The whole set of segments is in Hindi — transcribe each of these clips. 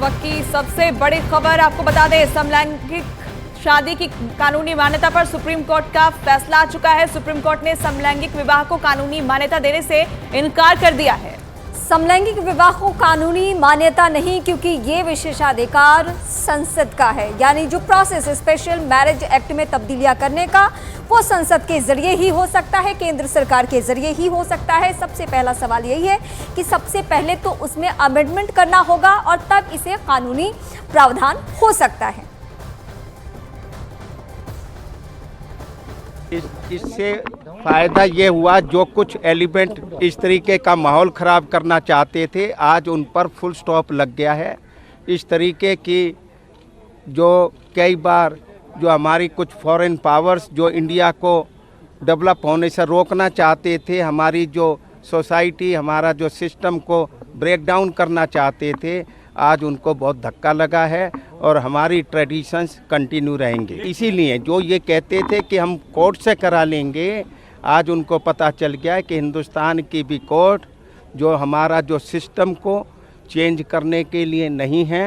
वक्त की सबसे बड़ी खबर आपको बता दें, समलैंगिक शादी की कानूनी मान्यता पर सुप्रीम कोर्ट का फैसला आ चुका है। सुप्रीम कोर्ट ने समलैंगिक विवाह को कानूनी मान्यता देने से इनकार कर दिया है। समलैंगिक विवाह को कानूनी मान्यता नहीं, क्योंकि ये विशेषाधिकार संसद का है। यानी जो प्रोसेस स्पेशल मैरिज एक्ट में तब्दीलियां करने का, वो संसद के जरिए ही हो सकता है, केंद्र सरकार के जरिए ही हो सकता है। सबसे पहला सवाल यही है कि सबसे पहले तो उसमें अमेंडमेंट करना होगा और तब इसे कानूनी प्रावधान हो सकता है। इससे फायदा ये हुआ, जो कुछ एलिमेंट इस तरीके का माहौल ख़राब करना चाहते थे, आज उन पर फुल स्टॉप लग गया है। इस तरीके की जो कई बार जो हमारी कुछ फॉरेन पावर्स जो इंडिया को डेवलप होने से रोकना चाहते थे, हमारी जो सोसाइटी, हमारा जो सिस्टम को ब्रेक डाउन करना चाहते थे, आज उनको बहुत धक्का लगा है और हमारी ट्रेडिशंस कंटिन्यू रहेंगे। इसीलिए जो ये कहते थे कि हम कोर्ट से करा लेंगे, आज उनको पता चल गया है कि हिंदुस्तान की भी कोर्ट जो हमारा जो सिस्टम को चेंज करने के लिए नहीं है।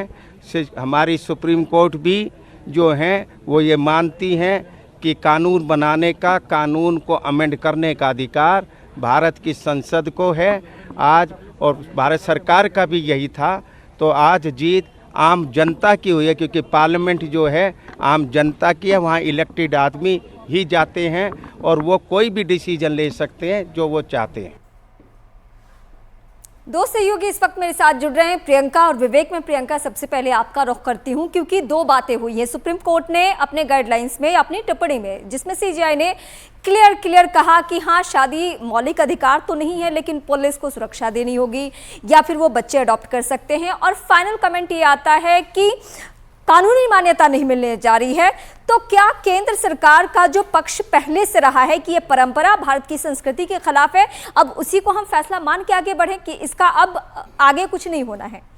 हमारी सुप्रीम कोर्ट भी जो हैं वो ये मानती हैं कि कानून बनाने का, कानून को अमेंड करने का अधिकार भारत की संसद को है आज, और भारत सरकार का भी यही था। तो आज जीत आम जनता की हुई है, क्योंकि पार्लियामेंट जो है आम जनता की है, वहाँ इलेक्टेड आदमी ही जाते हैं और वो कोई भी डिसीजन ले सकते हैं जो वो चाहते हैं। दो सहयोगी इस वक्त मेरे साथ जुड़ रहे हैं, प्रियंका और विवेक। में प्रियंका, सबसे पहले आपका रुख करती हूं, क्योंकि दो बातें हुई हैं। सुप्रीम कोर्ट ने अपने गाइडलाइंस में, अपनी टिप्पणी में, जिसमें सीजेआई ने क्लियर कहा कि हाँ, शादी मौलिक अधिकार तो नहीं है, लेकिन पुलिस को सुरक्षा देनी होगी या फिर वो बच्चे अडॉप्ट कर सकते हैं। और फाइनल कमेंट ये आता है कि कानूनी मान्यता नहीं मिलने जा रही है। तो क्या केंद्र सरकार का जो पक्ष पहले से रहा है कि ये परंपरा भारत की संस्कृति के खिलाफ है, अब उसी को हम फैसला मान के आगे बढ़े कि इसका अब आगे कुछ नहीं होना है?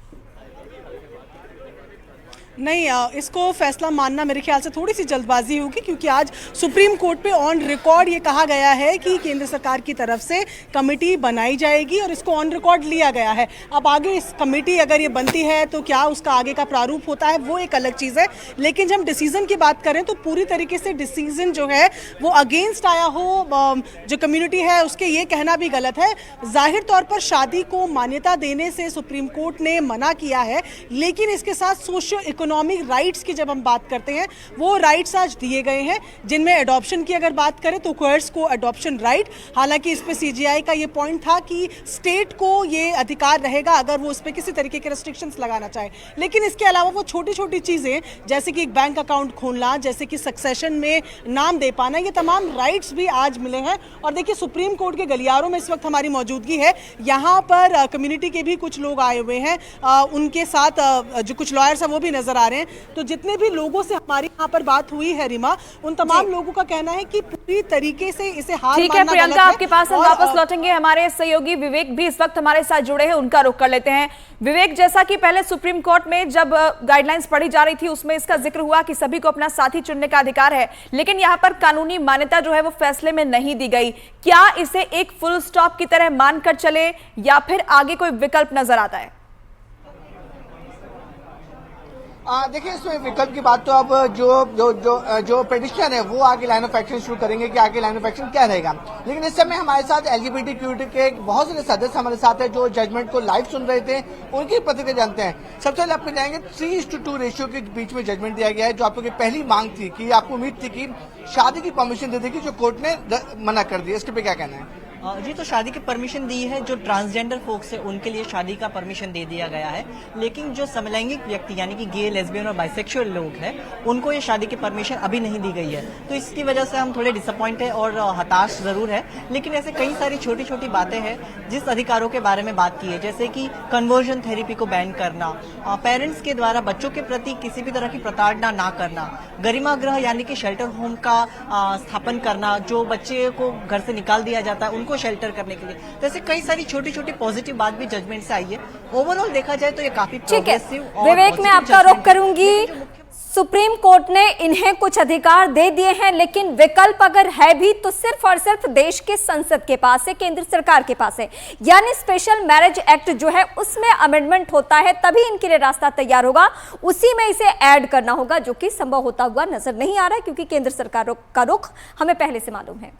नहीं, इसको फैसला मानना मेरे ख्याल से थोड़ी सी जल्दबाजी होगी, क्योंकि आज सुप्रीम कोर्ट पे ऑन रिकॉर्ड ये कहा गया है कि केंद्र सरकार की तरफ से कमेटी बनाई जाएगी और इसको ऑन रिकॉर्ड लिया गया है। अब आगे इस कमेटी अगर ये बनती है तो क्या उसका आगे का प्रारूप होता है, वो एक अलग चीज़ है। लेकिन जब हम डिसीजन की बात करें तो पूरी तरीके से डिसीजन जो है वो अगेंस्ट आया हो जो कम्युनिटी है, उसके ये कहना भी गलत है। जाहिर तौर पर शादी को मान्यता देने से सुप्रीम कोर्ट ने मना किया है, लेकिन इसके साथ सोशियो इकोनॉमिक राइट्स की जब हम बात करते हैं, वो राइट्स आज दिए गए हैं, जिनमें अडॉप्शन की अगर बात करें तो क्वेयर्स को अडॉप्शन राइट। हालांकि इस पे सीजीआई का ये पॉइंट था कि स्टेट को ये अधिकार रहेगा अगर वो उस पर किसी तरीके के रेस्ट्रिक्शंस लगाना चाहे। लेकिन इसके अलावा वो छोटी छोटी चीज़ें, जैसे कि एक बैंक अकाउंट खोलना, जैसे कि सक्सेशन में नाम दे पाना, ये तमाम राइट्स भी आज मिले हैं। और देखिए, सुप्रीम कोर्ट के गलियारों में इस वक्त हमारी मौजूदगी है। यहाँ पर कम्युनिटी के भी कुछ लोग आए हुए हैं, उनके साथ जो कुछ लॉयर्स हैं वो भी नजर आ रहे हैं। तो जितने भी लोगों से हमारी यहाँ पर बात हुई है रीमा, उन तमाम लोगों का कहना है कि पूरी तरीके से इसे हार ठीक है प्रियंका, आपके पास हम वापस लौटेंगे। हमारे सहयोगी विवेक भी इस वक्त हमारे साथ जुड़े हैं, उनका रुख कर लेते हैं। विवेक, जैसा कि पहले सुप्रीम कोर्ट में जब गाइडलाइंस पढ़ी जा रही थी, उसमें इसका जिक्र हुआ कि सभी को अपना साथी चुनने का अधिकार है, लेकिन यहाँ पर कानूनी मान्यता जो है वो फैसले में नहीं दी गई। क्या इसे एक फुल स्टॉप की तरह मानकर चले या फिर आगे कोई विकल्प नजर आता है? देखिए, इसमें विकल्प की बात तो अब जो पेटिशनर है वो आगे लाइन ऑफ एक्शन शुरू करेंगे कि आगे लाइन ऑफ एक्शन क्या रहेगा। लेकिन इस समय हमारे साथ एलजीबीटी कम्युनिटी के बहुत सारे सदस्य हमारे साथ है जो जजमेंट को लाइव सुन रहे थे, उनकी प्रतिक्रिया जानते हैं। सबसे पहले आपको जाएंगे 3:2 रेशियो के बीच में जजमेंट दिया गया है। जो आप लोगों की पहली मांग थी कि आपको उम्मीद थी कि शादी की परमिशन दे देगी, जो कोर्ट ने मना कर दिया, इसके पे क्या कहना है? जी, तो शादी की परमिशन दी है। जो ट्रांसजेंडर फोक्स है उनके लिए शादी का परमिशन दे दिया गया है, लेकिन जो समलैंगिक व्यक्ति यानी कि गे, लेस्बियन और बाइसेक्सुअल लोग हैं, उनको ये शादी की परमिशन अभी नहीं दी गई है। तो इसकी वजह से हम थोड़े डिसअपॉइंट है और हताश जरूर है। लेकिन ऐसे कई सारी छोटी छोटी बातें हैं जिस अधिकारों के बारे में बात की है, जैसे कि कन्वर्जन थेरेपी को बैन करना, पेरेंट्स के द्वारा बच्चों के प्रति किसी भी तरह की प्रताड़ना ना करना, गरिमा गृह यानी कि शेल्टर होम का स्थापन करना, जो बच्चे को घर से निकाल दिया जाता है उनको शेल्टर करने के लिए। तो ऐसे कई सारी छोटी छोटी पॉजिटिव बात भी जजमेंट से आई है। ओवरऑल देखा जाए तो ये काफी ठीक है। प्रोग्रेसिव और विवेक, मैं आपका रुख करूंगी। सुप्रीम कोर्ट ने इन्हें कुछ अधिकार दे दिए हैं, लेकिन विकल्प अगर है भी तो सिर्फ और सिर्फ देश के संसद के पास है, केंद्र सरकार के पास है। यानी स्पेशल मैरिज एक्ट जो है उसमें अमेंडमेंट होता है तभी इनके लिए रास्ता तैयार होगा, उसी में इसे ऐड करना होगा, जो कि संभव होता हुआ नजर नहीं आ रहा है क्योंकि केंद्र सरकार का रुख हमें पहले से मालूम है।